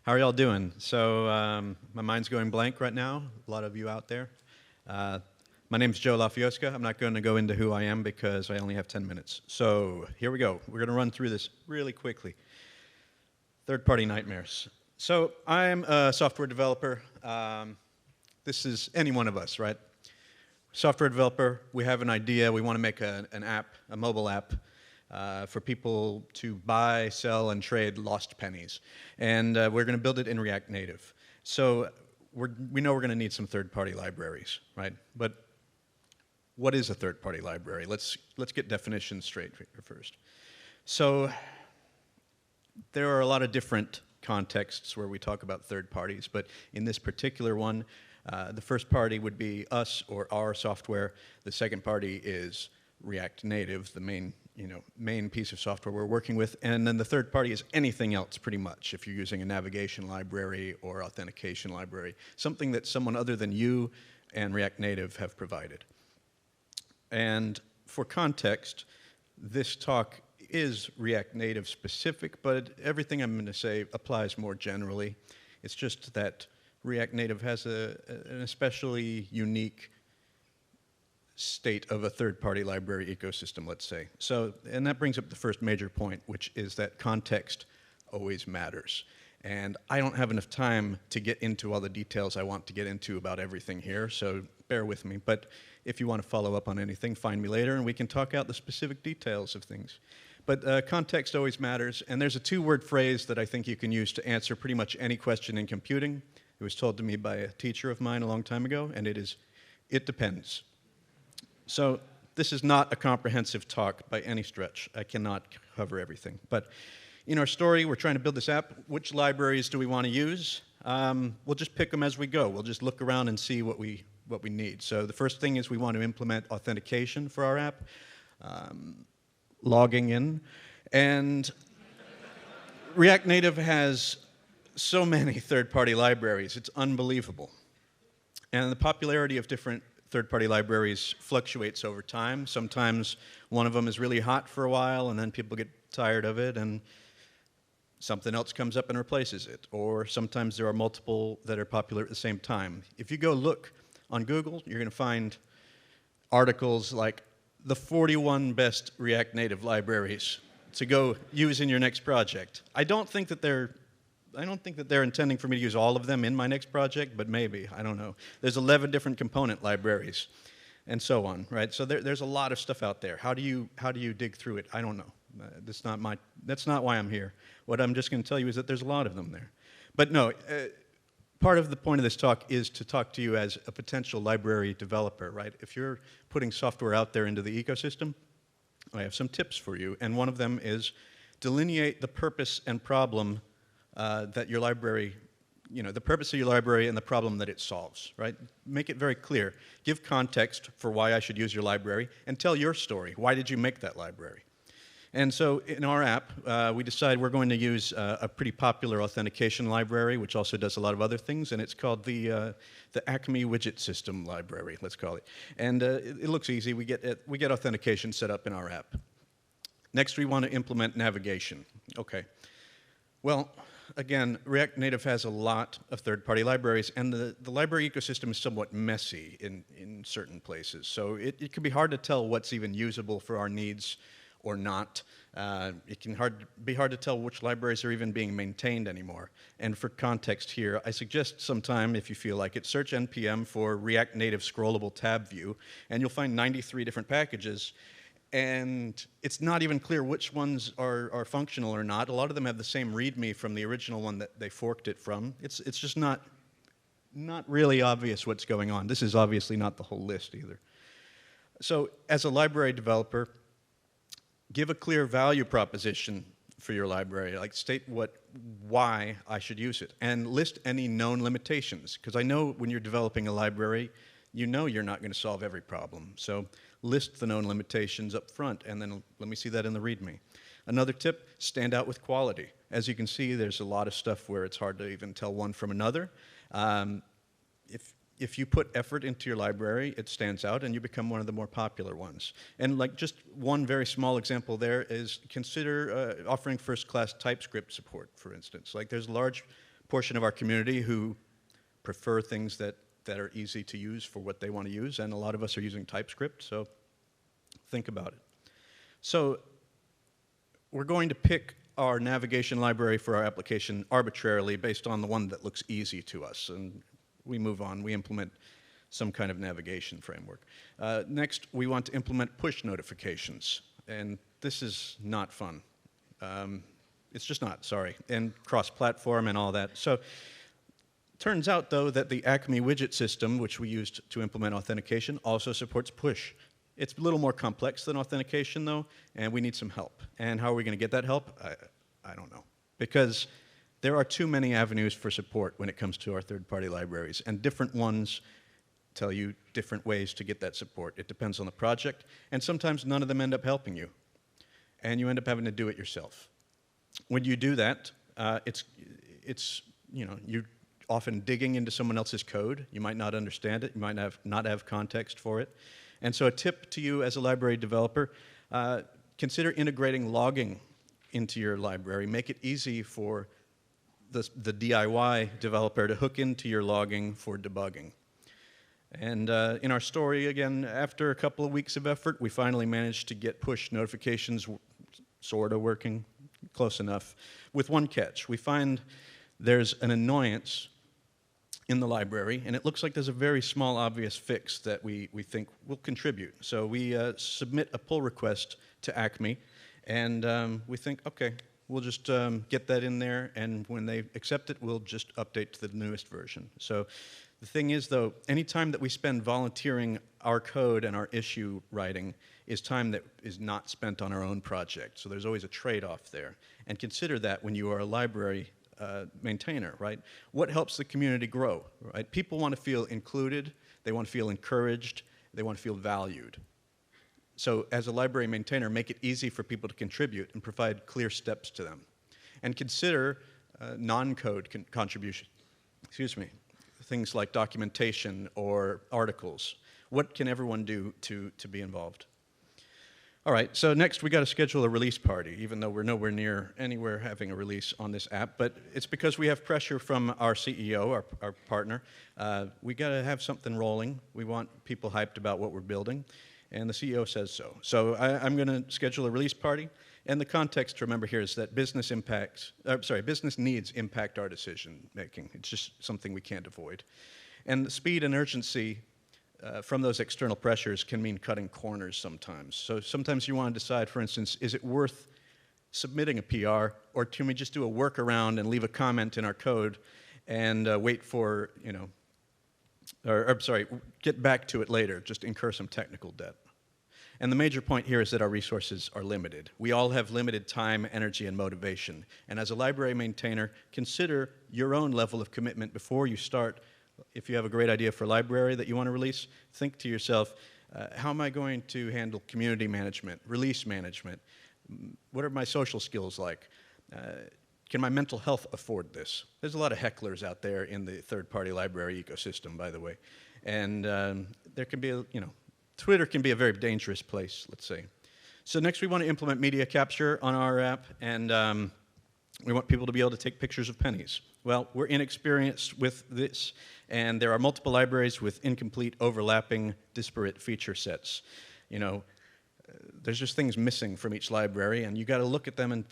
How are y'all doing? So my mind's going blank right now, a lot of you out there. My name's Joe Lafioska. I'm not going to go into who I am because I only have 10 minutes. So here we go. We're going to run through this really quickly. Third-party nightmares. So I'm a software developer. This is any one of us, right? Software developer, we have an idea. We want to make an app, a mobile app, for people to buy, sell, and trade lost pennies. And we're going to build it in React Native. So we know we're going to need some third-party libraries, right? But what is a third-party library? Let's get definitions straight first. So there are a lot of different contexts where we talk about third parties, but in this particular one, the first party would be us or our software. The second party is React Native, the main piece of software we're working with, and then the third party is anything else pretty much. If you're using a navigation library or authentication library, something that someone other than you and React Native have provided. And for context, this talk is React Native specific, but everything I'm going to say applies more generally. It's just that React Native has an especially unique state of a third-party library ecosystem, let's say. So, and that brings up the first major point, which is that context always matters. And I don't have enough time to get into all the details I want to get into about everything here, so bear with me. But if you want to follow up on anything, find me later and we can talk out the specific details of things. But context always matters, and there's a two-word phrase that I think you can use to answer pretty much any question in computing. It was told to me by a teacher of mine a long time ago, and it is, it depends. So this is not a comprehensive talk by any stretch. I cannot cover everything. But in our story, we're trying to build this app. Which libraries do we want to use? We'll just pick them as we go. We'll just look around and see what we need. So the first thing is we want to implement authentication for our app, logging in. And React Native has so many third-party libraries. It's unbelievable. And the popularity of different third-party libraries fluctuates over time. Sometimes one of them is really hot for a while, and then people get tired of it, and something else comes up and replaces it. Or sometimes there are multiple that are popular at the same time. If you go look on Google, you're going to find articles like the 41 best React Native libraries to go use in your next project. I don't think that they're intending for me to use all of them in my next project, but maybe, I don't know. There's 11 different component libraries and so on, right? So there's a lot of stuff out there. How do you dig through it? I don't know. That's not why I'm here. What I'm just going to tell you is that there's a lot of them there. But no, part of the point of this talk is to talk to you as a potential library developer, right? If you're putting software out there into the ecosystem, I have some tips for you, and one of them is delineate the purpose and problem that your library, the purpose of your library and the problem that it solves, right? Make it very clear. Give context for why I should use your library, and tell your story. Why did you make that library? And so in our app, we decided we're going to use a pretty popular authentication library, which also does a lot of other things, and it's called the Acme Widget System Library, let's call it. And it looks easy. We get authentication set up in our app. Next, we want to implement navigation. Okay. Well, again, React Native has a lot of third-party libraries, and the library ecosystem is somewhat messy in certain places. So it can be hard to tell what's even usable for our needs or not. It can be hard to tell which libraries are even being maintained anymore. And for context here, I suggest sometime, if you feel like it, search NPM for React Native scrollable tab view, and you'll find 93 different packages. And it's not even clear which ones are functional or not. A lot of them have the same README from the original one that they forked it from. It's just not really obvious what's going on. This is obviously not the whole list either. So as a library developer, give a clear value proposition for your library. Like state why I should use it, and list any known limitations. Because I know when you're developing a library, you know you're not going to solve every problem. So list the known limitations up front, and then let me see that in the README. Another tip, stand out with quality. As you can see, there's a lot of stuff where it's hard to even tell one from another. If you put effort into your library, it stands out and you become one of the more popular ones. And like just one very small example there is consider offering first-class TypeScript support, for instance. Like there's a large portion of our community who prefer things that are easy to use for what they want to use, and a lot of us are using TypeScript, so think about it. So we're going to pick our navigation library for our application arbitrarily based on the one that looks easy to us, and we move on. We implement some kind of navigation framework. Next, we want to implement push notifications, and this is not fun. It's just not, sorry, and cross-platform and all that. So turns out, though, that the Acme widget system, which we used to implement authentication, also supports push. It's a little more complex than authentication, though, and we need some help. And how are we going to get that help? I don't know. Because there are too many avenues for support when it comes to our third-party libraries, and different ones tell you different ways to get that support. It depends on the project, and sometimes none of them end up helping you, and you end up having to do it yourself. When you do that, it's you know, you're often digging into someone else's code. You might not understand it. You might not have context for it. And so a tip to you as a library developer, consider integrating logging into your library. Make it easy for the DIY developer to hook into your logging for debugging. And in our story, again, after a couple of weeks of effort, we finally managed to get push notifications sort of working, close enough, with one catch. We find there's an annoyance in the library, and it looks like there's a very small, obvious fix that we think will contribute. So we submit a pull request to Acme, and we think, okay, we'll just get that in there, and when they accept it, we'll just update to the newest version. So the thing is, though, any time that we spend volunteering our code and our issue writing is time that is not spent on our own project. So there's always a trade-off there. And consider that when you are a library maintainer, right? What helps the community grow, right? People want to feel included, they want to feel encouraged, they want to feel valued. So as a library maintainer, make it easy for people to contribute and provide clear steps to them. And consider non-code contribution, things like documentation or articles. What can everyone do to be involved? All right, so next we got to schedule a release party, even though we're nowhere near anywhere having a release on this app, but it's because we have pressure from our CEO, our partner. We got to have something rolling. We want people hyped about what we're building, and the CEO says so. So I'm going to schedule a release party, and the context to remember here is that business needs impact our decision making. It's just something we can't avoid. And the speed and urgency from those external pressures can mean cutting corners sometimes. So sometimes you want to decide, for instance, is it worth submitting a PR, or can we just do a workaround and leave a comment in our code and wait for, get back to it later, just incur some technical debt. And the major point here is that our resources are limited. We all have limited time, energy, and motivation. And as a library maintainer, consider your own level of commitment before you start. If you have a great idea for a library that you want to release, think to yourself, how am I going to handle community management, release management? What are my social skills like? Can my mental health afford this? There's a lot of hecklers out there in the third-party library ecosystem, by the way. And there can be, Twitter can be a very dangerous place, let's say. So next we want to implement media capture on our app, and we want people to be able to take pictures of pennies. Well, we're inexperienced with this, and there are multiple libraries with incomplete, overlapping, disparate feature sets. There's just things missing from each library, and you got to look at them and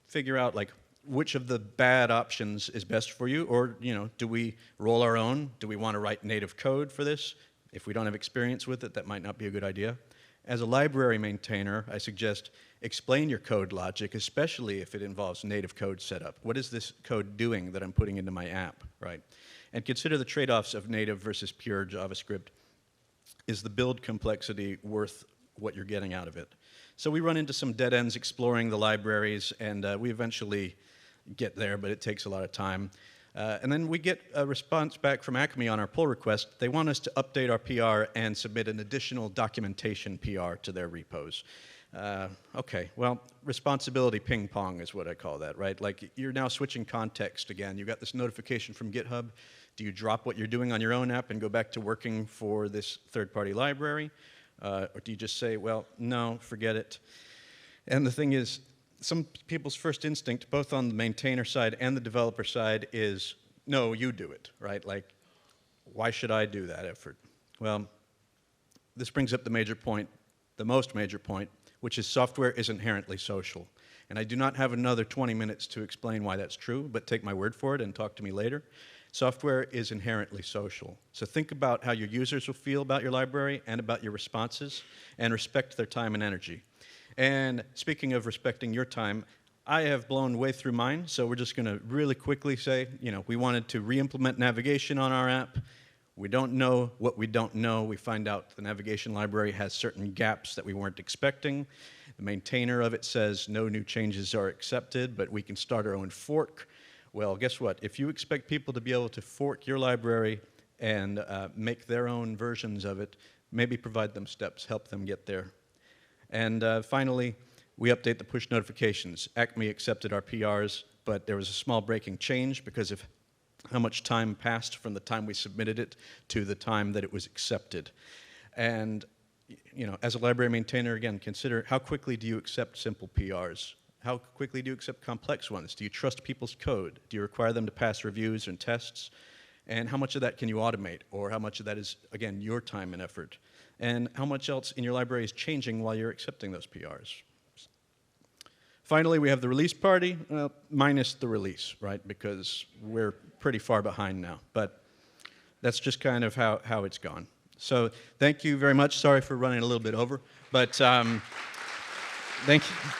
figure out, like, which of the bad options is best for you, or, do we roll our own? Do we want to write native code for this? If we don't have experience with it, that might not be a good idea. As a library maintainer, I suggest explain your code logic, especially if it involves native code setup. What is this code doing that I'm putting into my app, right? And consider the trade-offs of native versus pure JavaScript. Is the build complexity worth what you're getting out of it? So we run into some dead ends exploring the libraries, and we eventually get there, but it takes a lot of time. And then we get a response back from Acme on our pull request. They want us to update our PR and submit an additional documentation PR to their repos. Okay, well, responsibility ping pong is what I call that, right? Like, you're now switching context again. You got this notification from GitHub. Do you drop what you're doing on your own app and go back to working for this third-party library? Or do you just say, well, no, forget it? And the thing is, some people's first instinct, both on the maintainer side and the developer side, is no, you do it, right? Like, why should I do that effort? Well, this brings up the major point, the most major point, which is software is inherently social. And I do not have another 20 minutes to explain why that's true, but take my word for it and talk to me later. Software is inherently social. So think about how your users will feel about your library and about your responses, and respect their time and energy. And speaking of respecting your time, I have blown way through mine, so we're just going to really quickly say, we wanted to re-implement navigation on our app. We don't know what we don't know. We find out the navigation library has certain gaps that we weren't expecting. The maintainer of it says no new changes are accepted, but we can start our own fork. Well, guess what? If you expect people to be able to fork your library and make their own versions of it, maybe provide them steps, help them get there. And finally, we update the push notifications. Acme accepted our PRs, but there was a small breaking change because of how much time passed from the time we submitted it to the time that it was accepted. And as a library maintainer, again, consider how quickly do you accept simple PRs? How quickly do you accept complex ones? Do you trust people's code? Do you require them to pass reviews and tests? And how much of that can you automate? Or how much of that is, again, your time and effort? And how much else in your library is changing while you're accepting those PRs? Finally, we have the release party, minus the release, right? Because we're pretty far behind now. But that's just kind of how it's gone. So thank you very much. Sorry for running a little bit over. But thank you.